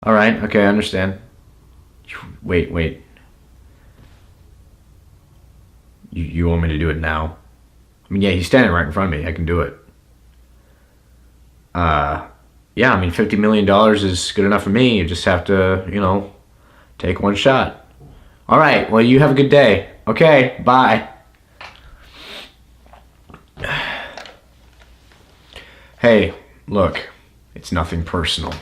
All right, okay, I understand. Wait. You want me to do it now? I mean, yeah, he's standing right in front of me. I can do it. Yeah, I mean, $50 million is good enough for me. You just have to, take one shot. All right, well, you have a good day. Okay, bye. Hey, look, it's nothing personal.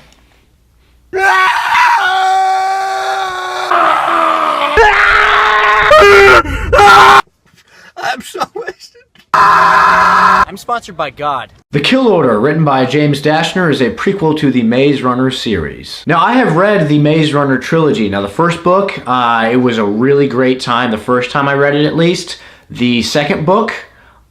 I'm so wasted. I'm sponsored by God. The Kill Order, written by James Dashner, is a prequel to the Maze Runner series. Now, I have read the Maze Runner trilogy. Now, the first book, it was a really great time. The first time I read it, at least. The second book,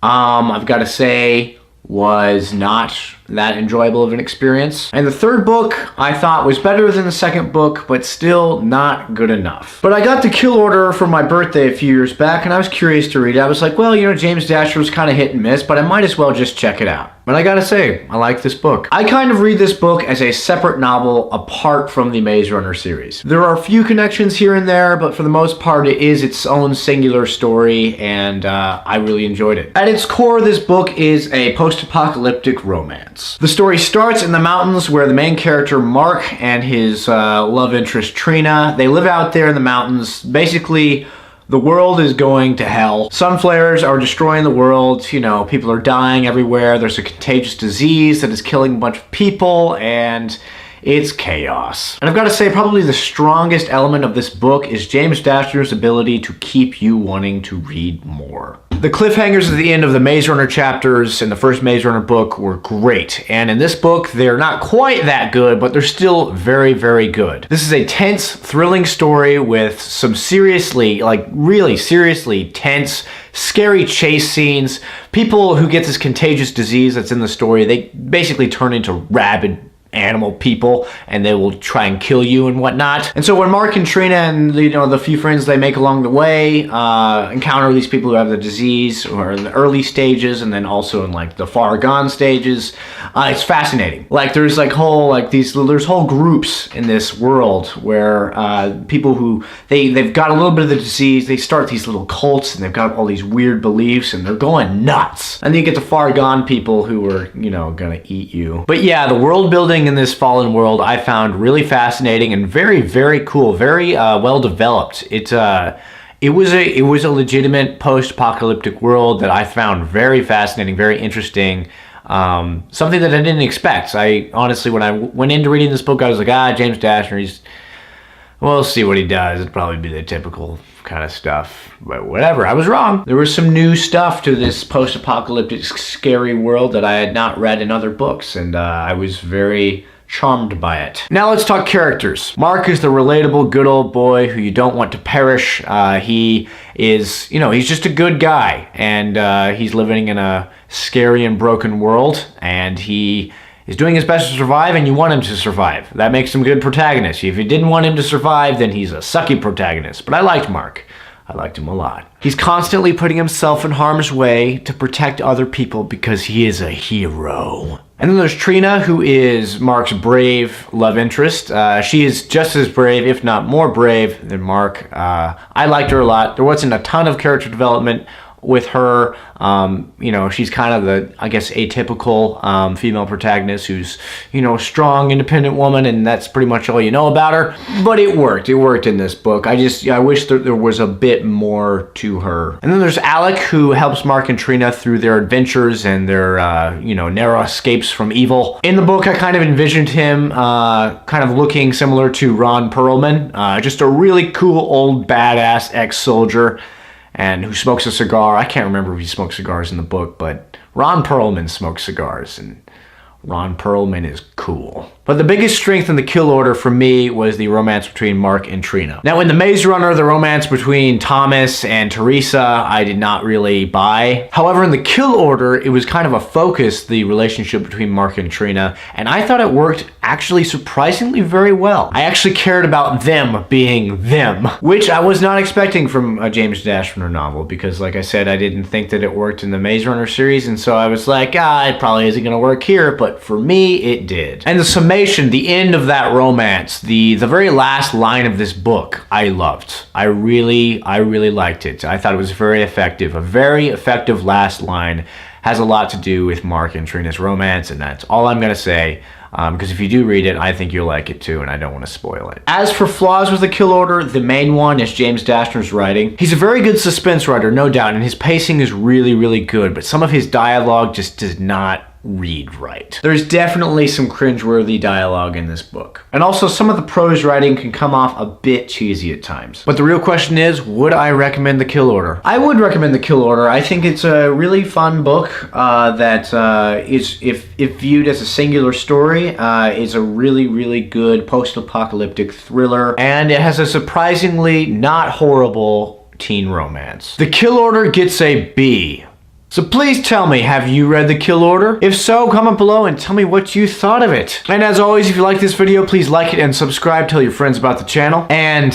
I've got to say, was not that enjoyable of an experience. And the third book I thought was better than the second book, but still not good enough. But I got the Kill Order for my birthday a few years back, and I was curious to read it. I was like, well, James Dashner was kind of hit and miss, but I might as well just check it out. But I gotta say, I like this book. I kind of read this book as a separate novel apart from the Maze Runner series. There are a few connections here and there, but for the most part, it is its own singular story, and I really enjoyed it. At its core, this book is a post-apocalyptic romance. The story starts in the mountains where the main character, Mark, and his love interest, Trina, they live out there in the mountains. Basically, the world is going to hell. Sun flares are destroying the world. People are dying everywhere. There's a contagious disease that is killing a bunch of people, and it's chaos. And I've got to say, probably the strongest element of this book is James Dashner's ability to keep you wanting to read more. The cliffhangers at the end of the Maze Runner chapters in the first Maze Runner book were great, and in this book, they're not quite that good, but they're still very, very good. This is a tense, thrilling story with some really seriously tense, scary chase scenes. People who get this contagious disease that's in the story, they basically turn into rabid animal people, and they will try and kill you and whatnot. And so when Mark and Trina and the few friends they make along the way encounter these people who have the disease, or in the early stages, and then also in the far gone stages, it's fascinating. There's there's whole groups in this world where people who they've got a little bit of the disease, they start these little cults, and they've got all these weird beliefs, and they're going nuts. And then you get the far gone people who are gonna eat you. But yeah, the world building in this fallen world I found really fascinating and very, very cool, very well developed. It was a legitimate post-apocalyptic world that I found very fascinating, very interesting. Something that I didn't expect. I honestly, when I went into reading this book, I was like, James Dashner, we'll see what he does. It'd probably be the typical kind of stuff, but whatever. I was wrong. There was some new stuff to this post-apocalyptic scary world that I had not read in other books, and I was very charmed by it. Now let's talk characters. Mark is the relatable good old boy who you don't want to perish. He is, he's just a good guy, and he's living in a scary and broken world, and he is doing his best to survive, and you want him to survive. That makes him a good protagonist. If you didn't want him to survive, then he's a sucky protagonist. But I liked Mark. I liked him a lot. He's constantly putting himself in harm's way to protect other people because he is a hero. And then there's Trina, who is Mark's brave love interest. She is just as brave, if not more brave, than Mark. I liked her a lot. There wasn't a ton of character development with her. She's kind of the, I guess, atypical female protagonist who's, strong, independent woman, and that's pretty much all you know about her. But it worked. It worked in this book. I wish there was a bit more to her. And then there's Alec, who helps Mark and Trina through their adventures and their, narrow escapes from evil. In the book, I kind of envisioned him kind of looking similar to Ron Perlman, just a really cool old badass ex-soldier, and who smokes a cigar. I can't remember if he smokes cigars in the book, but Ron Perlman smokes cigars, and Ron Perlman is cool. But the biggest strength in the Kill Order for me was the romance between Mark and Trina. Now, in the Maze Runner, the romance between Thomas and Teresa, I did not really buy. However, in the Kill Order, it was kind of a focus, the relationship between Mark and Trina, and I thought it worked actually surprisingly very well. I actually cared about them being them, which I was not expecting from a James Dashner novel, because like I said, I didn't think that it worked in the Maze Runner series, and so I was like, it probably isn't gonna work here, but for me, it did. And the summation, the end of that romance, the very last line of this book, I loved. I really liked it. I thought it was very effective. A very effective last line. Has a lot to do with Mark and Trina's romance, and that's all I'm going to say. Because if you do read it, I think you'll like it too, and I don't want to spoil it. As for flaws with the kill order, the main one is James Dashner's writing. He's a very good suspense writer, no doubt, and his pacing is really good, but some of his dialogue just does not read right. There's definitely some cringeworthy dialogue in this book. And also some of the prose writing can come off a bit cheesy at times. But the real question is, would I recommend The Kill Order? I would recommend The Kill Order. I think it's a really fun book that is, if viewed as a singular story, is a really good post-apocalyptic thriller, and it has a surprisingly not horrible teen romance. The Kill Order gets a B. So please tell me, have you read The Kill Order? If so, comment below and tell me what you thought of it. And as always, if you like this video, please like it and subscribe, tell your friends about the channel, and